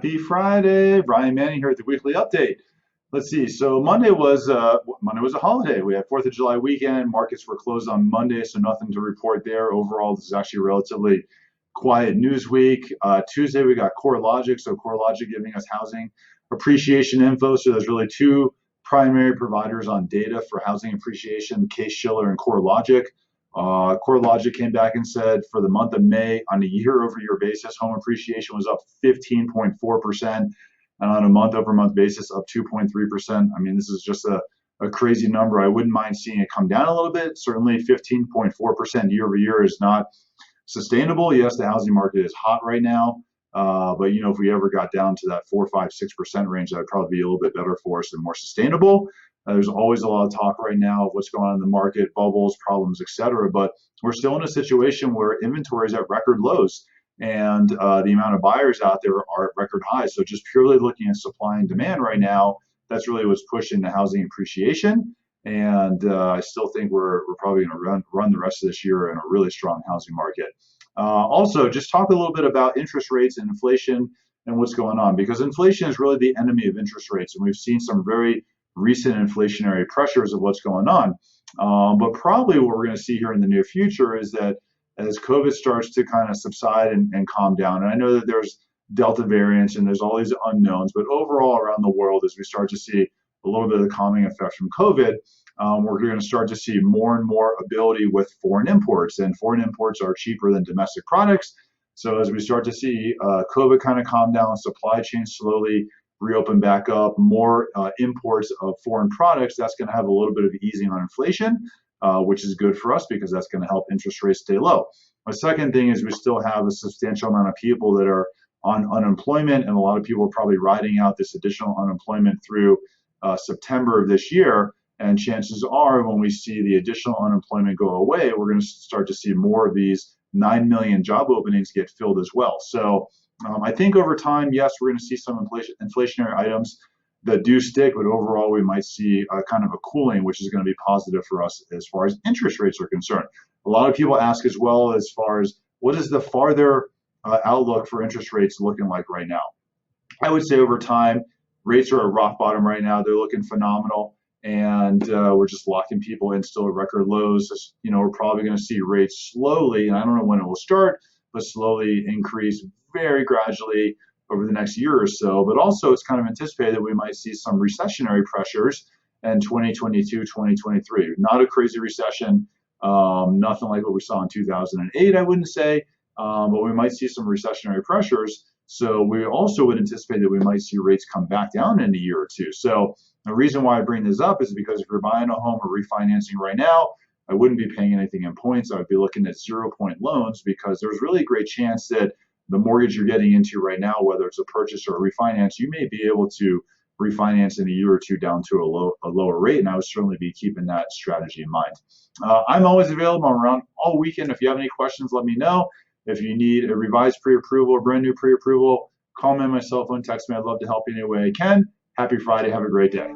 Happy Friday, Brian Manning here at the weekly update. Let's see. So Monday was a holiday. We had 4th of July weekend. Markets were closed on Monday, so nothing to report there. Overall, this is actually a relatively quiet news week. Tuesday we got CoreLogic. So CoreLogic giving us housing appreciation info. So there's really two primary providers on data for housing appreciation: Case-Shiller and CoreLogic. CoreLogic came back and said for the month of May, on a year-over-year basis, home appreciation was up 15.4%, and on a month-over-month basis, up 2.3%. I mean, this is just a crazy number. I wouldn't mind seeing it come down a little bit. Certainly 15.4% year-over-year is not sustainable. Yes, the housing market is hot right now, but if we ever got down to that 4, 5, 6% range, that would probably be a little bit better for us and more sustainable. There's always a lot of talk right now of what's going on in the market, bubbles, problems, et cetera. But we're still in a situation where inventory is at record lows, and the amount of buyers out there are at record highs. So just purely looking at supply and demand right now, that's really what's pushing the housing appreciation. And I still think we're probably going to run the rest of this year in a really strong housing market. Also, just talk a little bit about interest rates and inflation and what's going on, because inflation is really the enemy of interest rates, and we've seen some very recent inflationary pressures of what's going on. But probably what we're going to see here in the near future is that as COVID starts to kind of subside and calm down, and I know that there's Delta variants and there's all these unknowns, but overall around the world, as we start to see a little bit of the calming effect from COVID, we're going to start to see more and more ability with foreign imports, and foreign imports are cheaper than domestic products. So as we start to see COVID kind of calm down, supply chains slowly reopen back up, more imports of foreign products, that's going to have a little bit of easing on inflation, which is good for us because that's going to help interest rates stay low. The second thing is we still have a substantial amount of people that are on unemployment, and a lot of people are probably riding out this additional unemployment through September of this year. And chances are when we see the additional unemployment go away, we're going to start to see more of these 9 million job openings get filled as well. So I think over time, yes, we're going to see some inflationary items that do stick, but overall we might see kind of a cooling, which is going to be positive for us as far as interest rates are concerned. A lot of people ask as well as far as what is the farther outlook for interest rates looking like right now. I would say over time, rates are at rock bottom right now. They're looking phenomenal, and we're just locking people in still at record lows. We're probably going to see rates slowly, and I don't know when it will start, but slowly increase very gradually over the next year or so. But also it's kind of anticipated that we might see some recessionary pressures in 2022, 2023. Not a crazy recession, nothing like what we saw in 2008, I wouldn't say, but we might see some recessionary pressures. So we also would anticipate that we might see rates come back down in a year or two. So the reason why I bring this up is because if you're buying a home or refinancing right now, I wouldn't be paying anything in points. I would be looking at 0-point loans, because there's really a great chance that the mortgage you're getting into right now, whether it's a purchase or a refinance, you may be able to refinance in a year or two down to a lower rate, and I would certainly be keeping that strategy in mind. I'm always available. I'm around all weekend. If you have any questions, let me know. If you need a revised pre-approval or brand new pre-approval, call me on my cell phone, text me. I'd love to help you any way I can. Happy Friday. Have a great day.